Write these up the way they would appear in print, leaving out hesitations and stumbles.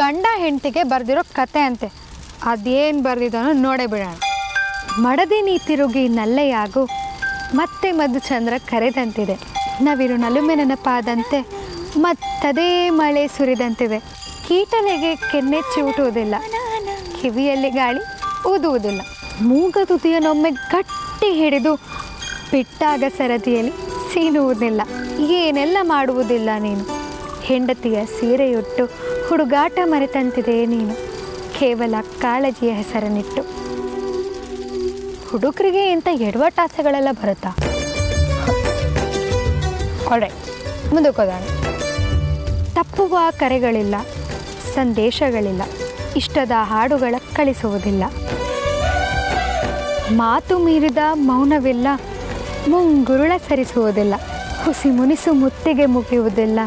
ಗಂಡ ಹೆಂಡತಿಗೆ ಬರೆದಿರೋ ಕತೆ ಅಂತೆ. ಅದೇನು ಬರೆದಿದ್ದಾನೋ ನೋಡೇ ಬಿಡೋಣ. ಮಡದಿ ನೀ ತಿರುಗಿ ನಲ್ಲೆಯಾಗು, ಮತ್ತೆ ಮಧುಚಂದ್ರ ಕರೆದಂತಿದೆ. ನವಿರು ನಲುಮೆ ನೆನಪಾದಂತೆ ಮತ್ತದೇ ಮಳೆ ಸುರಿದಂತಿದೆ. ಕೀಟಲೆಗೆ ಕೆನ್ನೆ ಚಿವುಟುವುದಿಲ್ಲ, ಕಿವಿಯಲ್ಲಿ ಗಾಳಿ ಊದುವುದಿಲ್ಲ. ಮೂಗ ತುದಿಯನ್ನೊಮ್ಮೆ ಗಟ್ಟಿ ಹಿಡಿದು ಬಿಟ್ಟಾಗ ಸರದಿಯಲ್ಲಿ ಸೀನುವುದಿಲ್ಲ. ಏನೆಲ್ಲ ಮಾಡುವುದಿಲ್ಲ ನೀನು. ಹೆಂಡತಿಯ ಸೀರೆಯುಟ್ಟು ಹುಡುಗಾಟ ಮರೆತಂತಿದೆ ನೀನು, ಕೇವಲ ಕಾಳಜಿಯ ಹೆಸರನ್ನಿಟ್ಟು. ಹುಡುಗರಿಗೆ ಇಂಥ ಎಡವಟ್ಟಾಸೆಗಳೆಲ್ಲ ಬರುತ್ತಾ? ಒಳ್ಳೆ ಮುಂದಕ್ಕೋದಾಣ. ತಪ್ಪುವ ಕರೆಗಳಿಲ್ಲ, ಸಂದೇಶಗಳಿಲ್ಲ, ಇಷ್ಟದ ಹಾಡುಗಳ ಕಳಿಸುವುದಿಲ್ಲ. ಮಾತು ಮೀರಿದ ಮೌನವಿಲ್ಲ, ಮುಂಗುರುಳ ಸರಿಸುವುದಿಲ್ಲ. ಹುಸಿ ಮುನಿಸು ಮುತ್ತಿಗೆ ಮುಗಿಯುವುದಿಲ್ಲ.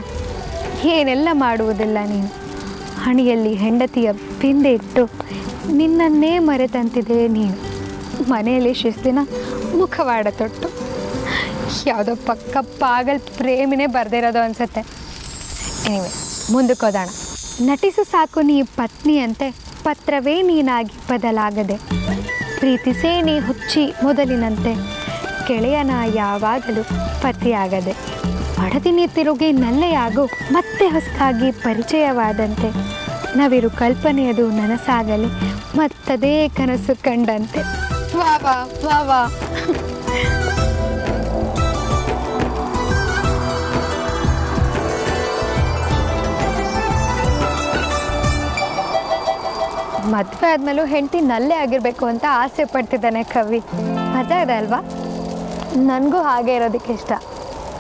ಏನೆಲ್ಲ ಮಾಡುವುದಿಲ್ಲ ನೀನು. ಹಣಿಯಲ್ಲಿ ಹೆಂಡತಿಯ ಬಿಂದೆ ಇಟ್ಟು ನಿನ್ನನ್ನೇ ಮರೆತಂತಿದೆ ನೀನು. ಮನೆಯಲ್ಲಿ ಶಿಸ್ತಿನ ಮುಖವಾಡ ತೊಟ್ಟು. ಯಾವುದೋ ಪಕ್ಕ ಪಾಗಲ್ ಪ್ರೇಮಿನೇ ಬರೆದಿರೋದು ಅನಿಸುತ್ತೆ. ಎನಿವೆ ಮುಂದಕ್ಕೋದಾಣ. ನಟಿಸು ಸಾಕು ನೀ ಪತ್ನಿಯಂತೆ, ಪತ್ರವೇ ನೀನಾಗಿ ಬದಲಾಗದೆ. ಪ್ರೀತಿಸೇ ನೀ ಹುಚ್ಚಿ ಮೊದಲಿನಂತೆ, ಗೆಳೆಯನ ಯಾವಾಗಲೂ ಪತಿಯಾಗದೆ. ಮಡದಿನಿ ತಿರುಗಿ ನಲ್ಲೆಯಾಗು, ಮತ್ತೆ ಹೊಸದಾಗಿ ಪರಿಚಯವಾದಂತೆ. ನವಿರು ಕಲ್ಪನೆಯದು ನನಸಾಗಲಿ, ಮತ್ತದೇ ಕನಸು ಕಂಡಂತೆ. ವಾ ವಾ ವಾ ವಾ. ಮದುವೆ ಆದಮೇಲೂ ಹೆಂಡತಿ ನಲ್ಲೇ ಆಗಿರಬೇಕು ಅಂತ ಆಸೆ ಪಡ್ತಿದ್ದಾನೆ ಕವಿ. ಮಜಾ ಇದೆ ಅಲ್ವಾ? ನನಗೂ ಹಾಗೆ ಇರೋದಕ್ಕೆ ಇಷ್ಟ.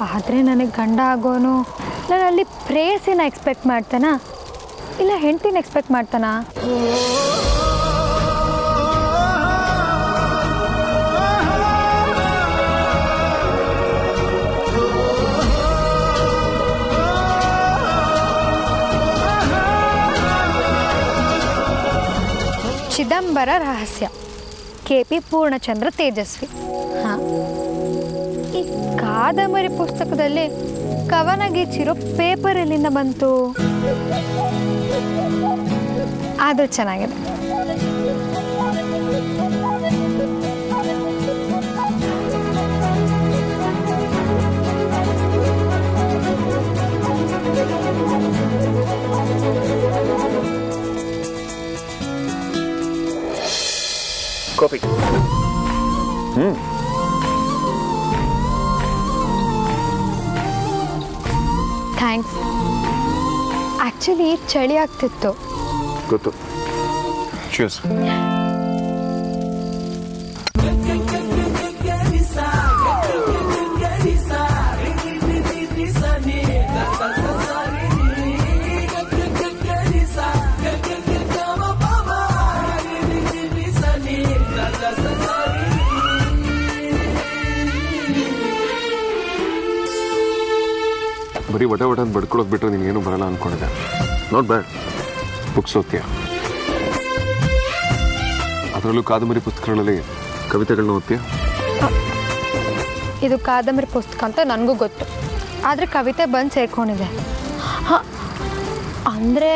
ಆದರೆ ನನಗೆ ಗಂಡ ಆಗೋನು ನಾನಲ್ಲಿ ಪ್ರೇಯಸಿನ ಎಕ್ಸ್ಪೆಕ್ಟ್ ಮಾಡ್ತಾನಾ ಇಲ್ಲ ಹೆಂಡತಿನ ಎಕ್ಸ್ಪೆಕ್ಟ್ ಮಾಡ್ತಾನಾ? ಚಿದಂಬರ ರಹಸ್ಯ, KP ಪೂರ್ಣಚಂದ್ರ ತೇಜಸ್ವಿ. ಹಾಂ, ಈ ಕಾದಂಬರಿ ಪುಸ್ತಕದಲ್ಲಿ ಕವನ ಗೀಚಿರೋ ಪೇಪರ್ ಎಲ್ಲಿಂದ ಬಂತು? ಆದರೂ ಚೆನ್ನಾಗಿದೆ. ಕಾಫಿ. ಥ್ಯಾಂಕ್ಸ್. ಆ್ಯಕ್ಚುಲಿ ಚಳಿ ಆಗ್ತಿತ್ತು. ಗೊತ್ತು. ಚೀರ್ಸ್. ಬರೀ ವಟ ಅಂತ ಬಡ್ಕೊಳ್ಳೋದು ಬಿಟ್ಟರೆ ನೀನೇನು ಬರಲ್ಲ ಅಂದ್ಕೊಂಡಿದ್ದೆ. Not bad. ಬುಕ್ಸ್ ಓದ್ತೀಯ, ಅದರಲ್ಲೂ ಕಾದಂಬರಿ ಪುಸ್ತಕಗಳಲ್ಲಿ ಕವಿತೆಗಳನ್ನ ಓದ್ತೀಯ? ಇದು ಕಾದಂಬರಿ ಪುಸ್ತಕ ಅಂತ ನನಗೂ ಗೊತ್ತು, ಆದರೆ ಕವಿತೆ ಬಂದು ಸೇರ್ಕೊಂಡಿದೆ. ಹಾಂ, ಅಂದರೆ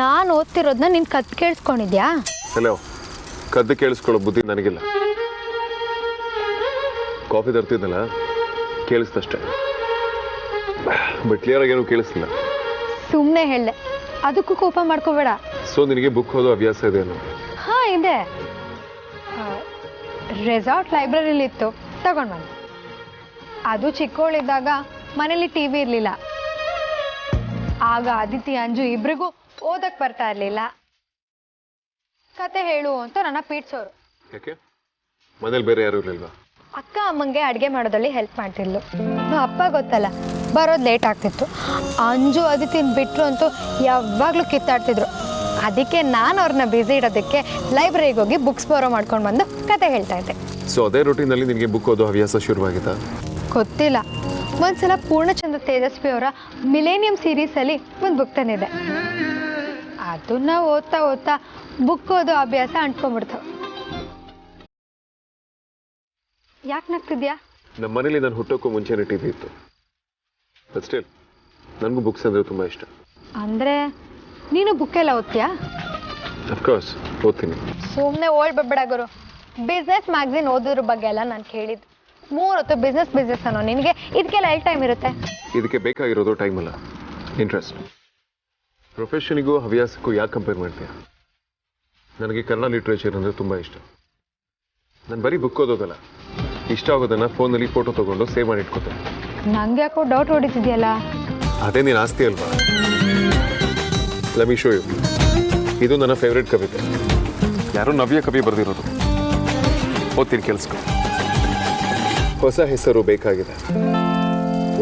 ನಾನು ಓದ್ತಿರೋದನ್ನ ನೀನು ಕದ್ದು ಕೇಳಿಸ್ಕೊಂಡಿದ್ಯಾ? ಹಲೋ, ಕದ್ದು ಕೇಳಿಸ್ಕೊಳ್ಳೋ ಬುದ್ಧಿ ನನಗಿಲ್ಲ. ಕಾಫಿ ತರ್ತಿದ್ನಲ್ಲ, ಕೇಳಿಸ್ತಷ್ಟೆ, ಬಟ್ ಕ್ಲಿಯರ್ ಆಗಿ ಏನೂ ಕೇಳಿಸ್ತಿಲ್ಲ. ಸುಮ್ಮನೆ ಹೇಳಿದೆ, ಅದಕ್ಕೂ ಕೋಪ ಮಾಡ್ಕೋಬೇಡ. ಸೊ ನಿನಗೆ ಬುಕ್ ಓದೋ ಅಭ್ಯಾಸ ಇದೆ ಅನ್ನೋ? ಹಾಂ ಇದೆ. ರೆಸಾರ್ಟ್ ಲೈಬ್ರರಿಲಿ ಇತ್ತು, ತಗೊಂಡು ಬಂದೆ. ಅದು ಚಿಕ್ಕವಳಿದ್ದಾಗ ಮನೇಲಿ TV ಇರಲಿಲ್ಲ. ಆಗ ಅದಿತಿ ಅಂಜು ಇಬ್ರಿಗೂ ಓದಕ್ಕೆ ಬರ್ತಾ ಇರಲಿಲ್ಲ. ಕತೆ ಹೇಳು ಅಂತ ನನ್ನ ಪೀಡ್ಸೋರು. ಯಾಕೆ ಮನೇಲಿ ಬೇರೆ ಯಾರು ಇರಲಿಲ್ವಾ? ಅಕ್ಕ ಅಮ್ಮಂಗೆ ಅಡುಗೆ ಮಾಡೋದ್ರಲ್ಲಿ ಹೆಲ್ಪ್ ಮಾಡ್ತಿದ್ಲು. ಅಪ್ಪ ಗೊತ್ತಲ್ಲ, ಬರೋದು ಲೇಟ್ ಆಗ್ತಿತ್ತು. ಅಂಜು ಅದಿತಿನ ಬಿಟ್ಟರು ಅಂತೂ ಯಾವಾಗಲೂ ಕಿತ್ತಾಡ್ತಿದ್ರು. ಅದಕ್ಕೆ ನಾನು ಅವ್ರನ್ನ ಬ್ಯುಸಿ ಇಡೋದಕ್ಕೆ ಲೈಬ್ರರಿಗೆ ಹೋಗಿ ಬುಕ್ಸ್ ಬಾರೋ ಮಾಡ್ಕೊಂಡು ಬಂದು ಕತೆ ಹೇಳ್ತಾ ಇದ್ದೆ. ಸೊ ಅದೇ ರೂಟೀನಲ್ಲಿ ನಿನಗೆ ಬುಕ್ ಓದೋ ಹವ್ಯಾಸ ಶುರುವಾಗಿತ್ತಾ? ಗೊತ್ತಿಲ್ಲ, ಒಂದ್ಸಲ ಪೂರ್ಣಚಂದ್ರ ತೇಜಸ್ವಿ ಅವರ ಮಿಲೇನಿಯಂ ಸೀರೀಸಲ್ಲಿ ಒಂದು ಬುಕ್ ತಂದಿದೆ. ಅದನ್ನ ಓದ್ತಾ ಓದ್ತಾ ಬುಕ್ ಓದೋ ಅಭ್ಯಾಸ ಅಂಟ್ಕೊಂಡ್ಬಿಡ್ತು. ಯಾಕೆ ನಗ್ತಿದ್ಯಾ? ನಮ್ಮ ಮನೇಲಿ ನಾನು ಹುಟ್ಟೋಕ್ಕೂ ಮುಂಚೆನೇ TV ಇತ್ತು. ಬಟ್ ಸ್ಟಿಲ್ ನನಗೂ ಬುಕ್ಸ್ ಅಂದರೆ ತುಂಬ ಇಷ್ಟ. ಅಂದರೆ ನೀನು ಬುಕ್ಕೆಲ್ಲ ಓದ್ತೀಯಾ? ಅಫ್ಕೋರ್ಸ್ ಓದ್ತೀನಿ. ಸುಮ್ಮನೆ ಓಲ್ಡ್ ಬಬ್ಬೇಡ ಗುರು. ಬಿಸ್ನೆಸ್ ಮ್ಯಾಗ್ಝಿನ್ ಓದೋದ್ರ ಬಗ್ಗೆ ಎಲ್ಲ ನಾನು ಕೇಳಿದ್ದು. 3 ಹೊತ್ತು ಬಿಸ್ನೆಸ್ ಅನ್ನೋ ನಿನಗೆ ಇದಕ್ಕೆಲ್ಲ ಎಲ್ಲಿ ಟೈಮ್ ಇರುತ್ತೆ? ಇದಕ್ಕೆ ಬೇಕಾಗಿರೋದು ಟೈಮ್ ಅಲ್ಲ, ಇಂಟ್ರೆಸ್ಟ್. ಪ್ರೊಫೆಷನಿಗೂ ಹವ್ಯಾಸಕ್ಕೂ ಯಾಕೆ ಕಂಪೇರ್ ಮಾಡ್ತೀಯ? ನನಗೆ ಕನ್ನಡ ಲಿಟ್ರೇಚರ್ ಅಂದರೆ ತುಂಬ ಇಷ್ಟ. ನಾನು ಬರೀ ಬುಕ್ ಓದೋದಲ್ಲ, ಇಷ್ಟ ಆಗೋದನ್ನು ಫೋನಲ್ಲಿ ಫೋಟೋ ತೊಗೊಂಡು ಸೇವ್ ಮಾಡಿ ಇಟ್ಕೋತೇನೆ. ನಂಗೆ ಯಾಕೋ ಡೌಟ್ ಹೊಡಿತಿದ್ಯಲ್ಲ? ಅದೇ ನೀನು ಆಸ್ತಿ ಅಲ್ವಾ? Let me show you. ಇದು ನನ್ನ ಫೇವ್ರೆಟ್ ಕವಿತೆ. ಯಾರೋ ನವ್ಯ ಕವಿ ಬರೆದಿರೋದು. ಓದ್ತೀನಿ, ಕೇಳಿಸ್ಕೊ. ಹೊಸ ಹೆಸರು ಬೇಕಾಗಿದೆ,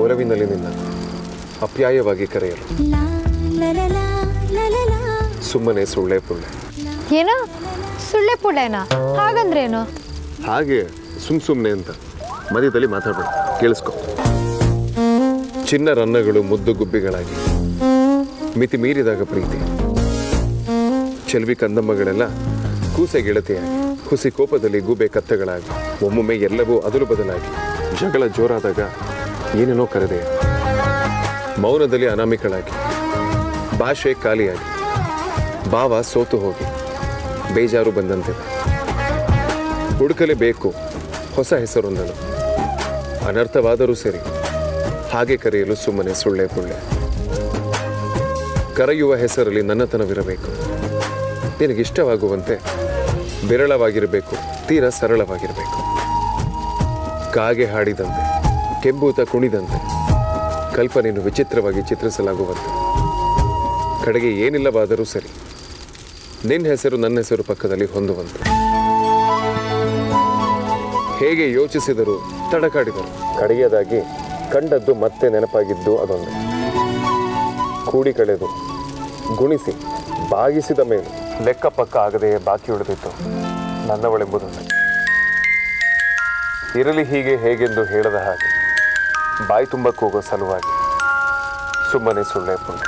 ಒಲವಿನಲ್ಲಿ ನಿನ್ನ ಅಪ್ಯಾಯವಾಗಿ ಕರೆಯಲು, ಸುಮ್ಮನೆ ಸುಳ್ಳೆ ಪುಳ್ಳೆ. ಏನೋ ಸುಳ್ಳೆ ಪುಳ್ಳೆನಾ? ಹಾಗಂದ್ರೇನು? ಹಾಗೆ ಸುಮ್ಮನೆ ಅಂತ ಮಧ್ಯದಲ್ಲಿ ಮಾತಾಡಬೇಡ, ಕೇಳಿಸ್ಕೊ. ಚಿನ್ನ ರನ್ನಗಳು ಮುದ್ದು ಗುಬ್ಬಿಗಳಾಗಿ ಮಿತಿ ಮೀರಿದಾಗ ಪ್ರೀತಿ, ಚೆಲ್ವಿ ಕಂದಮ್ಮಗಳೆಲ್ಲ ಕೂಸೆ ಗೆಳತಿಯಾಗಿ, ಹುಸಿ ಕೋಪದಲ್ಲಿ ಗೂಬೆ ಕತ್ತಗಳಾಗಿ, ಒಮ್ಮೊಮ್ಮೆ ಎಲ್ಲವೂ ಅದಲು ಬದಲಾಗಿ, ಜಗಳ ಜೋರಾದಾಗ ಏನೇನೋ ಕರೆದೆ, ಮೌನದಲ್ಲಿ ಅನಾಮಿಕಳಾಗಿ, ಭಾಷೆ ಖಾಲಿಯಾಗಿ, ಭಾವ ಸೋತು ಹೋಗಿ ಬೇಜಾರು ಬಂದಂತಿದೆ. ಹುಡುಕಲೇಬೇಕು ಹೊಸ ಹೆಸರೊಂದನ್ನು, ಅನರ್ಥವಾದರೂ ಸರಿ ಹಾಗೆ ಕರೆಯಲು ಸುಮ್ಮನೆ ಸುಳ್ಳೆ ಪುಳ್ಳೆ. ಕರೆಯುವ ಹೆಸರಲ್ಲಿ ನನ್ನತನವಿರಬೇಕು, ನಿನಗಿಷ್ಟವಾಗುವಂತೆ ವಿರಳವಾಗಿರಬೇಕು, ತೀರ ಸರಳವಾಗಿರಬೇಕು. ಕಾಗೆ ಹಾಡಿದಂತೆ, ಕೆಂಬೂತ ಕುಣಿದಂತೆ, ಕಲ್ಪನೆಯನ್ನು ವಿಚಿತ್ರವಾಗಿ ಚಿತ್ರಿಸಲಾಗುವಂತೆ, ಕಡೆಗೆ ಏನಿಲ್ಲವಾದರೂ ಸರಿ ನಿನ್ನ ಹೆಸರು ನನ್ನ ಹೆಸರು ಪಕ್ಕದಲ್ಲಿ ಹೊಂದುವಂತೆ. ಹೇಗೆ ಯೋಚಿಸಿದರು, ತಡಕಾಡಿದರು, ಕಡೆಯದಾಗಿ ಕಂಡದ್ದು ಮತ್ತೆ ನೆನಪಾಗಿದ್ದು ಅದೊಂದೇ. ಕೂಡಿ ಕಳೆದು ಗುಣಿಸಿ ಬಾಗಿಸಿದ ಮೇಲೆ ಲೆಕ್ಕ ಪಕ್ಕ ಆಗದೆಯೇ ಬಾಕಿ ಉಳಿದಿತ್ತು ನನ್ನವಳೆಂಬುದೊಂದೇ. ಇರಲಿ ಹೀಗೆ ಹೇಗೆಂದು ಹೇಳದ ಹಾಗೆ, ಬಾಯಿ ತುಂಬ ಕೂಗೋ ಸಲುವಾಗಿ ಸುಮ್ಮನೆ ಸುಳ್ಳೆ ಪುಳ್ಳೆ.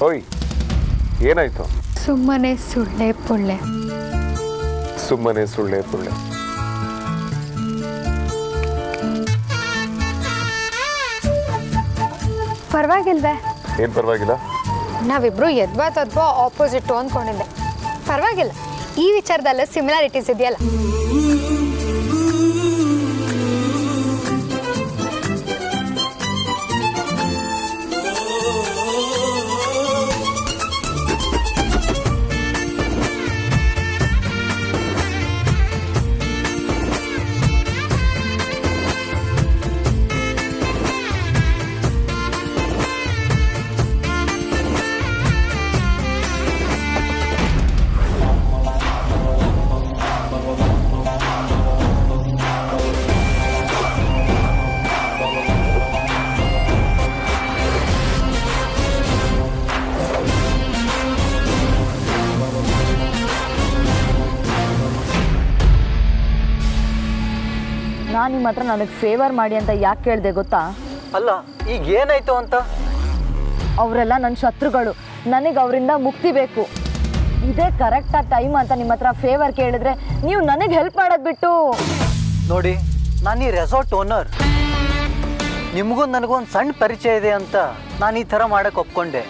ಓಯ್, ಏನಾಯ್ತು? ಸುಮ್ಮನೆ ಸುಳ್ಳೆ ಪುಳ್ಳೆ. ಸುಮ್ಮನೆ ಸುಳ್ಳೆ ಪುಳ್ಳೆ. ಪರವಾಗಿಲ್ವೇ? ಏನು ಪರವಾಗಿಲ್ಲ? ನಾವಿಬ್ರು ಎದ್ವಾ ಆಪೋಸಿಟ್ ಅಂದ್ಕೊಂಡಿದ್ದೆ. ಪರವಾಗಿಲ್ಲ, ಈ ವಿಚಾರದಲ್ಲೂ ಸಿಮಿಲಾರಿಟೀಸ್ ಇದೆಯಲ್ಲ. ನಾನು ನಿಮ್ಮ ಹತ್ರ ನನಗೆ ಫೇವರ್ ಮಾಡಿ ಅಂತ ಯಾಕೆ ಕೇಳಿದೆ ಗೊತ್ತಾ? ಅಲ್ಲ, ಈಗ ಏನಾಯ್ತು ಅಂತ? ಅವರೆಲ್ಲ ನನ್ನ ಶತ್ರುಗಳು, ನನಗೆ ಅವರಿಂದ ಮುಕ್ತಿ ಬೇಕು. ಇದೇ ಕರೆಕ್ಟಾಗಿ ಟೈಮ್ ಅಂತ ನಿಮ್ಮ ಹತ್ರ ಫೇವರ್ ಕೇಳಿದ್ರೆ ನೀವು ನನಗೆ ಹೆಲ್ಪ್ ಮಾಡೋದು ಬಿಟ್ಟು. ನೋಡಿ, ನಾನು ಈ ರೆಸಾರ್ಟ್ ಓನರ್. ನಿಮಗೂ ನನಗೊಂದು ಸಣ್ಣ ಪರಿಚಯ ಇದೆ ಅಂತ ನಾನು ಈ ಥರ ಮಾಡೋಕ್ಕೆ ಒಪ್ಕೊಂಡೆ.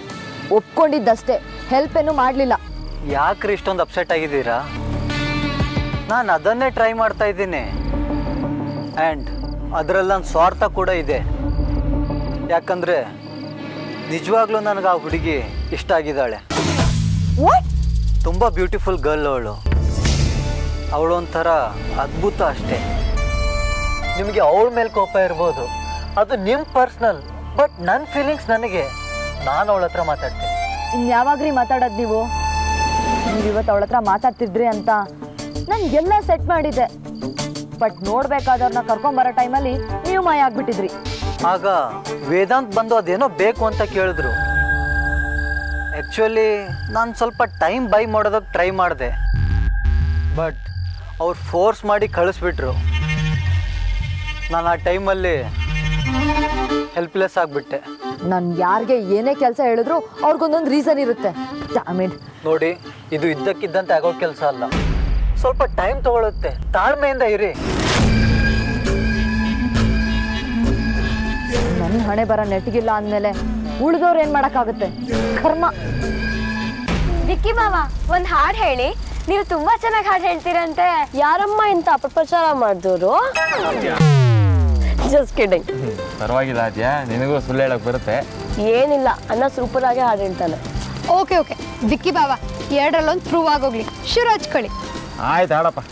ಒಪ್ಕೊಂಡಿದ್ದಷ್ಟೇ, ಹೆಲ್ಪ್ ಏನೂ ಮಾಡಲಿಲ್ಲ. ಯಾಕ್ರಿ ಇಷ್ಟೊಂದು ಅಪ್ಸೆಟ್ ಆಗಿದ್ದೀರಾ? ನಾನು ಅದನ್ನೇ ಟ್ರೈ ಮಾಡ್ತಾ ಇದ್ದೀನಿ. ಆ್ಯಂಡ್ ಅದರಲ್ಲಿ ನನ್ನ ಸ್ವಾರ್ಥ ಕೂಡ ಇದೆ. ಯಾಕಂದರೆ ನಿಜವಾಗ್ಲೂ ನನಗೆ ಆ ಹುಡುಗಿ ಇಷ್ಟ ಆಗಿದ್ದಾಳೆ. ತುಂಬ ಬ್ಯೂಟಿಫುಲ್ ಗರ್ಲ್ ಅವಳು. ಅವಳು ಒಂಥರ ಅದ್ಭುತ ಅಷ್ಟೇ. ನಿಮಗೆ ಅವಳ ಮೇಲೆ ಕೋಪ ಇರ್ಬೋದು, ಅದು ನಿಮ್ಮ ಪರ್ಸ್ನಲ್. ಬಟ್ ನನ್ನ ಫೀಲಿಂಗ್ಸ್ ನನಗೆ. ನಾನು ಅವಳ ಹತ್ರ ಮಾತಾಡ್ತೀನಿ. ಇನ್ಯಾವಾಗ್ರಿ ಮಾತಾಡೋದು ನೀವು? ಇವತ್ತು ಅವಳ ಹತ್ರ ಮಾತಾಡ್ತಿದ್ರಿ ಅಂತ ನನಗೆಲ್ಲ ಸೆಟ್ ಮಾಡಿದ್ದೆ. ಬಟ್ ನೋಡ್ಬೇಕಾದವ್ರನ್ನ ಕರ್ಕೊಂಬರೋ ಟೈಮಲ್ಲಿ ನೀವು ಮಾಯ ಆಗ್ಬಿಟ್ಟಿದ್ರಿ. ಆಗ ವೇದಾಂತ್ ಬಂದು ಅದೇನೋ ಬೇಕು ಅಂತ ಕೇಳಿದ್ರು. ಆ್ಯಕ್ಚುಲಿ ನಾನು ಸ್ವಲ್ಪ ಟೈಮ್ ಬೈ ಮಾಡೋದಕ್ಕೆ ಟ್ರೈ ಮಾಡಿದೆ. ಬಟ್ ಅವ್ರು ಫೋರ್ಸ್ ಮಾಡಿ ಕಳಿಸ್ಬಿಟ್ರು. ನಾನು ಆ ಟೈಮಲ್ಲಿ ಹೆಲ್ಪ್ಲೆಸ್ ಆಗಿಬಿಟ್ಟೆ. ನಾನು ಯಾರಿಗೆ ಏನೇ ಕೆಲಸ ಹೇಳಿದ್ರು ಅವ್ರಿಗೊಂದೊಂದು ರೀಸನ್ ಇರುತ್ತೆ. ಡ್ಯಾಮೇಡ್. ನೋಡಿ, ಇದು ಇದ್ದಕ್ಕಿದ್ದಂತೆ ಆಗೋ ಕೆಲಸ ಅಲ್ಲ, ಸ್ವಲ್ಪ ಟೈಮ್ ತಗೊಳುತ್ತೆ, ತಾಳ್ಮೆಯಿಂದ ಇರಿ. ನನ್ನ ಹಣೆ ಬರ ನೆಟ್ಟಿಗಿಲ್ಲ ಅಂದಮೇಲೆ ಉಳಿದವ್ರು ಏನು ಮಾಡೋಕ್ಕಾಗುತ್ತೆ? ಕರ್ಮ. ವಿಕ್ಕಿ ಮಾವ, ಒಂದು ಹಾಡು ಹೇಳಿ. ನೀವು ತುಂಬಾ ಚೆನ್ನಾಗಿ ಹಾಡು ಹೇಳ್ತೀರಂತೆ. ಯಾರಮ್ಮ ಇಂತ ಅಪಪ್ರಚಾರ ಮಾಡಿದವರು? Just kidding. ಪರವಾಗಿಲ್ಲ ಅಜ್ಜ, ನಿನಗೂ ಸುಳ್ಳು ಹೇಳಕ್ ಬರುತ್ತೆ. ಏನಿಲ್ಲ, ಅಣ್ಣ ಸೂಪರ್ ಆಗಿ ಹಾಡು ಹೇಳ್ತಾನೆ. ಓಕೆ ವಿಕ್ಕಿ ಬಾವ, ಎರಡರಲ್ಲೊಂದು ಪ್ರೂವ್ ಆಗೋಗ್ಲಿ. ಶುರು ಹಚ್ಕೊಳ್ಳಿ. ಆಯ್ತು, ಹಾಡಪ್ಪ.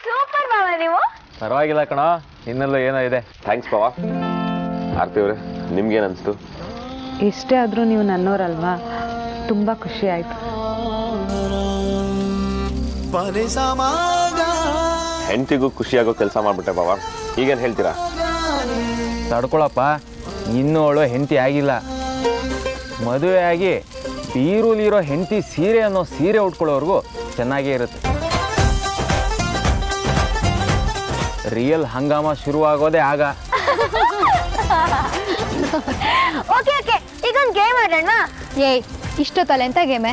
ಸೂಪರ್ ಬಾವ ನೀವು. ಪರವಾಗಿಲ್ಲ ಕಣ, ಇನ್ನೆಲ್ಲ ಏನೋ ಇದೆ. ಥ್ಯಾಂಕ್ಸ್ ಬಾವ. ಆರ್ತಿ ಅವರೇ, ನಿಮ್ಗೇನು ಅನಿಸ್ತು? ಎಷ್ಟೇ ಆದರೂ ನೀವು ನನ್ನೋರಲ್ವಾ, ತುಂಬ ಖುಷಿ ಆಯಿತು. ಹೆಂಡತಿಗೂ ಖುಷಿಯಾಗೋ ಕೆಲಸ ಮಾಡ್ಬಿಟ್ಟೆ ಬಾವ. ಈಗೇನು ಹೇಳ್ತೀರಾ? ತಡ್ಕೊಳಪ್ಪ, ಇನ್ನೂ ಅವಳು ಹೆಂಡತಿ ಆಗಿಲ್ಲ. ಮದುವೆ ಆಗಿ ಬೀರೂಲಿರೋ ಹೆಂಡತಿ ಸೀರೆ ಅನ್ನೋ ಸೀರೆ ಉಟ್ಕೊಳ್ಳೋರ್ಗೂ ಚೆನ್ನಾಗೇ ಇರುತ್ತೆ. ರಿಯಲ್ ಹಂಗಾಮ ಶುರುವಾಗೋದೇ ಆಗ. ಓಕೆ ಈಗೊಂದು ಗೇಮ್ ಆಡೋಣ. ಏಯ್, ಇಷ್ಟೊತ್ತಲ್ಲ ಎಂತ ಗೇಮೆ?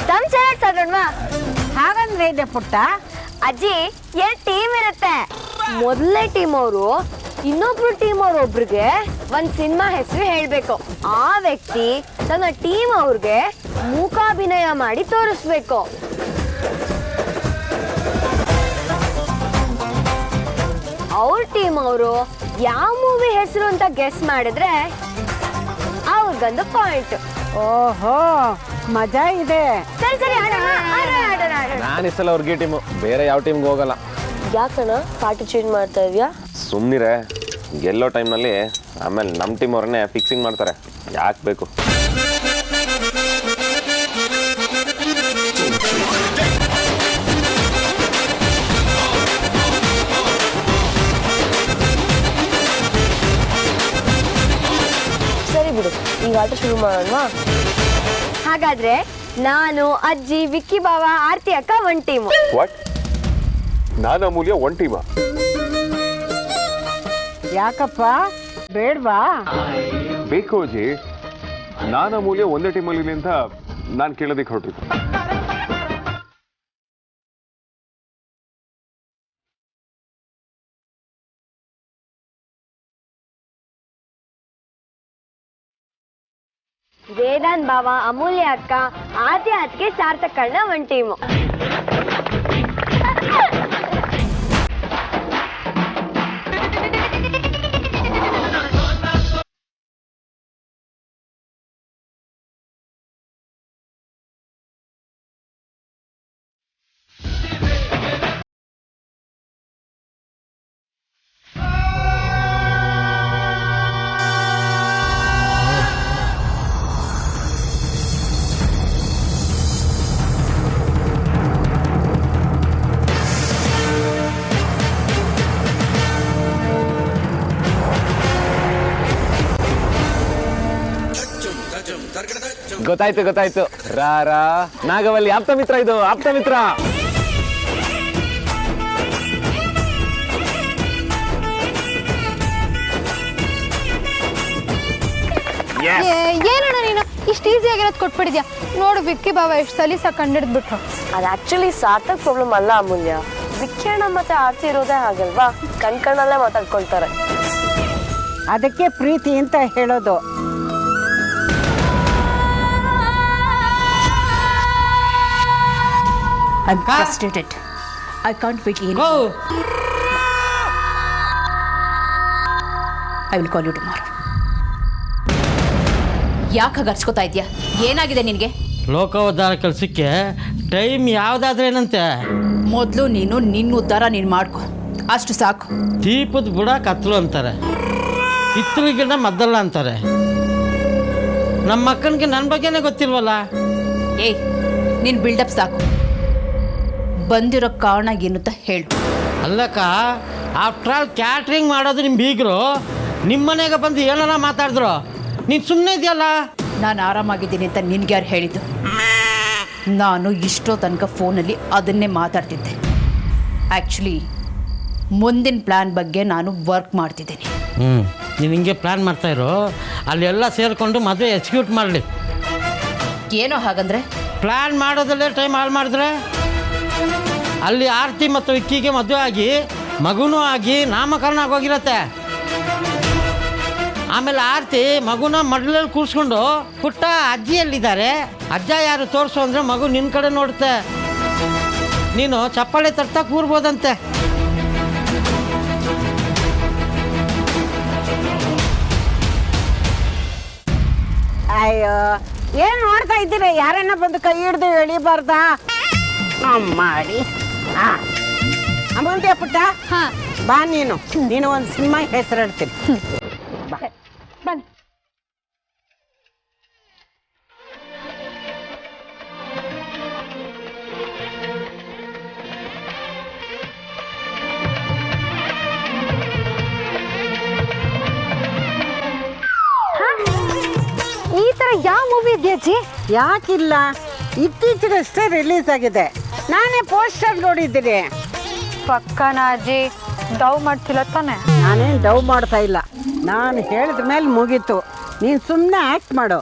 ತಮ್ ಚಾಲೆಂಜ್ ಆಡೋಣ. ಹಾಗಂದ್ರೆ ಇದೆ ಪುಟ್ಟ. ಅಜ್ಜಿ, 2 ಟೀಮ್ ಇರುತ್ತೆ. ಮೊದಲನೇ ಟೀಮ್ ಅವರು ಇನ್ನೊಬ್ರು ಟೀಮ್ ಅವ್ರ ಒಬ್ರಿಗೆ ಒಂದ್ ಸಿನಿಮಾ ಹೆಸರು ಹೇಳ್ಬೇಕು. ಆ ವ್ಯಕ್ತಿ ತನ್ನ ಟೀಮ್ ಅವ್ರಿಗೆ ಮೂಕಾಭಿನಯ ಮಾಡಿ ತೋರಿಸ್ಬೇಕು. ಅವ್ರ ಟೀಮ್ ಅವರು ಯಾವ ಮೂವಿ ಹೆಸರು ಅಂತ ಗೆಸ್ ಮಾಡಿದ್ರೆ ಅವ್ರಿಗೊಂದು ಪಾಯಿಂಟ್. ಓಹೋ, ಮಜಾ ಇದೆ. ಸರಿ ಆಡೋಣ. ನಾನು ಈ ಸಲ ಅವ್ರಿಗೆ ಟೀಮು, ಬೇರೆ ಯಾವ ಟೀಮ್ಗೆ ಹೋಗಲ್ಲ. ಯಾಕಣ್ಣ ಪಾರ್ಟಿ ಚೇಂಜ್ ಮಾಡ್ತಾ ಇದೀಯಾ? ಸುಮ್ಮನಿರೆ, ಗೆಲ್ಲೋ ಟೈಮ್ನಲ್ಲಿ ಆಮೇಲೆ ನಮ್ಮ ಟೀಮ್ ಅವ್ರನ್ನೇ ಫಿಕ್ಸಿಂಗ್ ಮಾಡ್ತಾರೆ. ಯಾಕೆ ಬೇಕು? ಸರಿ ಬಿಡು, ಈಗ ಆಟ ಶುರು ಮಾಡೋಣ. ಹಾಗಾದ್ರೆ ನಾನು, ಅಜ್ಜಿ, ವಿಕ್ಕಿ ಬಾವ, ಆರ್ತಿ ಅಕ್ಕ ಒಂದ್ ಟೀಮು. ವಾಟ್? ನಾನು ಅಮೂಲ್ಯ ಒನ್ ಟೀಮಾ? ಯಾಕಪ್ಪ, ಬೇಡ್ವಾ? ಬೇಕು ಅಜ್ಜಿ. ನಾನು ಅಮೂಲ್ಯ ಒಂದೇ ಟೀಮಲ್ಲಿ ಅಂತ ನಾನು ಕೇಳೋದಕ್ಕೆ ಹೊರಟಿದ್ದು. ವೇದಾಂತ್ ಬಾವ, ಅಮೂಲ್ಯ ಅಕ್ಕ, ಆದ್ಯ ಅತ್ತಿಗೆ, ಸಾರ್ಥಕಣ್ಣ ಒಂದ್ ಟೀಮು. ಗೊತ್ತಾಯ್ತು ರಾ ನಾಗವಲ್ಲಿ ಆಪ್ತ ಮಿತ್ರ, ಇದು ಆಪ್ತ ಮಿತ್ರ. ಏನಣ್ಣ ನೀನು ಇಷ್ಟು ಈಸಿಯಾಗಿರೋದು ಕೊಟ್ಬಿಟ್ಟಿದ್ಯಾ ನೋಡು. ವಿಕ್ಕಿ ಬಾವ ಎಷ್ಟು ಸಲೀಸಾಗಿ ಕಂಡಿಡ್ದ್ಬಿಟ್ರು. ಅದು ಆಕ್ಚುಲಿ ಸಾರ್ಥಕ್ ಪ್ರಾಬ್ಲಮ್ ಅಲ್ಲ ಅಮೂಲ್ಯ. ವಿಕ್ಕಣ್ಣ ಮತ್ತೆ ಆರ್ತಿ ಇರೋದೇ ಹಾಗಲ್ವಾ, ಕಣ್ಕಣ್ಣಲ್ಲೇ ಮಾತಾಡ್ಕೊಳ್ತಾರೆ. ಅದಕ್ಕೆ ಪ್ರೀತಿ ಅಂತ ಹೇಳೋದು. I'm frustrated. I can't wait anymore. I will call you tomorrow. ಯಾಕೆ ಗರ್ಚ್ಕೋತಾ ಇದೆಯಾ? ಏನಾಗಿದೆ ನಿನಗೆ? ಲೋಕೋದ್ಧಾರ ಕೆಲಸಕ್ಕೆ ಟೈಮ್ ಯಾವುದಾದ್ರೇನಂತೆ? ಮೊದಲು ನೀನು ನಿನ್ನ ಉದ್ಧಾರ ನೀನು ಮಾಡ್ಕೊ, ಅಷ್ಟು ಸಾಕು. ದೀಪದ ಬುಡ ಕತ್ಲು ಅಂತಾರೆ, ಹಿತ್ತಲ ಗಿಡ ಮದ್ದಲ್ಲ ಅಂತಾರೆ. ನಮ್ಮ ಅಕ್ಕನಿಗೆ ನನ್ನ ಬಗ್ಗೆನೇ ಗೊತ್ತಿಲ್ವಲ್ಲ. ಏಯ್, ನಿನ್ನ ಬಿಲ್ಡಪ್ ಸಾಕು. ಬಂದಿರೋ ಕಾರಣ ಏನಂತ ಹೇಳು. ಅಲ್ಲಕ್ಕ, ಆಫ್ಟರ್ ಆಲ್ ಕ್ಯಾಟ್ರಿಂಗ್ ಮಾಡೋದು ನಿಮ್ಮ ಬೀಗರು ನಿಮ್ಮ ಮನೆಗೆ ಬಂದು ಏನಾರ ಮಾತಾಡಿದ್ರು, ನೀನು ಸುಮ್ಮನೆ ಇದೆಯಲ್ಲ. ನಾನು ಆರಾಮಾಗಿದ್ದೀನಿ ಅಂತ ನಿನ್ಗೆ ಯಾರು ಹೇಳಿದ್ದು? ನಾನು ಇಷ್ಟೋ ತನಕ ಫೋನಲ್ಲಿ ಅದನ್ನೇ ಮಾತಾಡ್ತಿದ್ದೆ. ಆ್ಯಕ್ಚುಲಿ ಮುಂದಿನ ಪ್ಲ್ಯಾನ್ ಬಗ್ಗೆ ನಾನು ವರ್ಕ್ ಮಾಡ್ತಿದ್ದೀನಿ. ನೀನು ಹಿಂಗೆ ಪ್ಲ್ಯಾನ್ ಮಾಡ್ತಾಯಿರೋ, ಅಲ್ಲೆಲ್ಲ ಸೇರಿಕೊಂಡು ಮದುವೆ ಎಕ್ಸಿಕ್ಯೂಟ್ ಮಾಡಲಿ. ಏನೋ ಹಾಗಂದ್ರೆ? ಪ್ಲ್ಯಾನ್ ಮಾಡೋದಲ್ಲೇ ಟೈಮ್ ಹಾಳು ಮಾಡಿದ್ರೆ ಅಲ್ಲಿ ಆರ್ತಿ ಮತ್ತು ವಿಕ್ಕಿಗೆ ಮದುವೆ ಆಗಿ ಮಗುನೂ ಆಗಿ ನಾಮಕರಣ ಆಗೋಗಿರತ್ತೆ. ಆಮೇಲೆ ಆರ್ತಿ ಮಗುನ ಮಡ್ಲಲ್ಲಿ ಕೂರಿಸ್ಕೊಂಡು ಪುಟ್ಟ ಅಜ್ಜಿಯಲ್ಲಿದ್ದಾರೆ, ಅಜ್ಜ ಯಾರು ತೋರಿಸು ಅಂದರೆ ಮಗು ನಿನ್ನ ಕಡೆ ನೋಡುತ್ತೆ. ನೀನು ಚಪ್ಪಾಳೆ ತರ್ತಾ ಕೂರ್ಬೋದಂತೆ. ಅಯ್ಯೋ, ಏನು ನೋಡ್ತಾ ಇದ್ದೀರ? ಯಾರನ್ನ ಬಂದು ಕೈ ಹಿಡ್ದು ಎಳಿಬಾರ್ದಾ? ಮಾಡಿ ಅಮೂಲ್ಯ ಪುಟ್ಟ, ಬಾ. ನೀನು ಒಂದು ಸಿನಿಮಾ ಹೆಸರು ಹೇಳ್ತೀನಿ. ಬನ್ನಿ. ಈ ತರ ಯಾವ ಮೂವಿ ಇದೆಯಾ ಅಜ್ಜಿ? ಯಾಕಿಲ್ಲ, ಇತ್ತೀಚೆಗಷ್ಟೇ ರಿಲೀಸ್ ಆಗಿದೆ. ನಾನೇ ಪೋಸ್ಟರ್ ನೋಡಿದ್ದೀನಿ. ಪಕ್ಕನ ಅಜ್ಜಿ ಡವ್ ಮಾಡ್ತಿಲ್ಲ ತಾನೆ? ನಾನೇನು ಡವ್ ಮಾಡ್ತಾ ಇಲ್ಲ. ನಾನು ಹೇಳಿದ ಮೇಲೆ ಮುಗೀತು. ನೀನು ಸುಮ್ಮನೆ ಆ್ಯಕ್ಟ್ ಮಾಡು.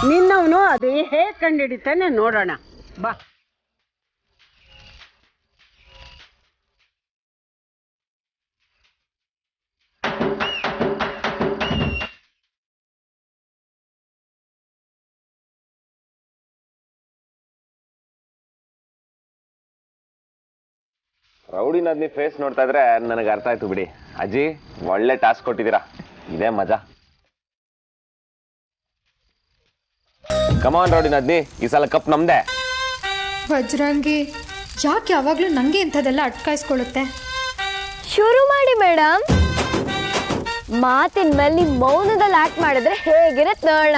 ನಿನ್ನವನು ಅದೇ ಹೇಗೆ ಕಂಡುಹಿಡಿತಾನೆ ನೋಡೋಣ. ಬಾ. ರೌಡಿ ನದ್ನಿ ಫೇಸ್ ನೋಡ್ತಾ ಇದ್ರೆ ನನಗೆ ಅರ್ಥ ಆಯ್ತು ಬಿಡಿ. ಅಜ್ಜಿ, ಒಳ್ಳೆ ಟಾಸ್ಕ್ ಕೊಟ್ಟಿದ್ದೀರಾ, ಇದೇ ಮಜಾ. ಕಮಾನ್ ರೌಡಿ ನದ್ನಿ, ಈ ಸಲ ಕಪ್ ನಮ್ದೆ. ವಜ್ರಂಗಿ ಯಾಕೆ ಯಾವಾಗಲೂ ನನಗೆ ಇಂಥದ್ದೆಲ್ಲ ಅಟ್ಕಾಯಿಸ್ಕೊಳ್ಳುತ್ತೆ? ಶುರು ಮಾಡಿ ಮೇಡಮ್. ಮಾತಿನ ಮೇಲೆ ನೀವು ಮೌನದಲ್ಲಿ ಆಕ್ಟ್ ಮಾಡಿದ್ರೆ ಹೇಗಿರತ್ತೆ ನೋಡೋಣ.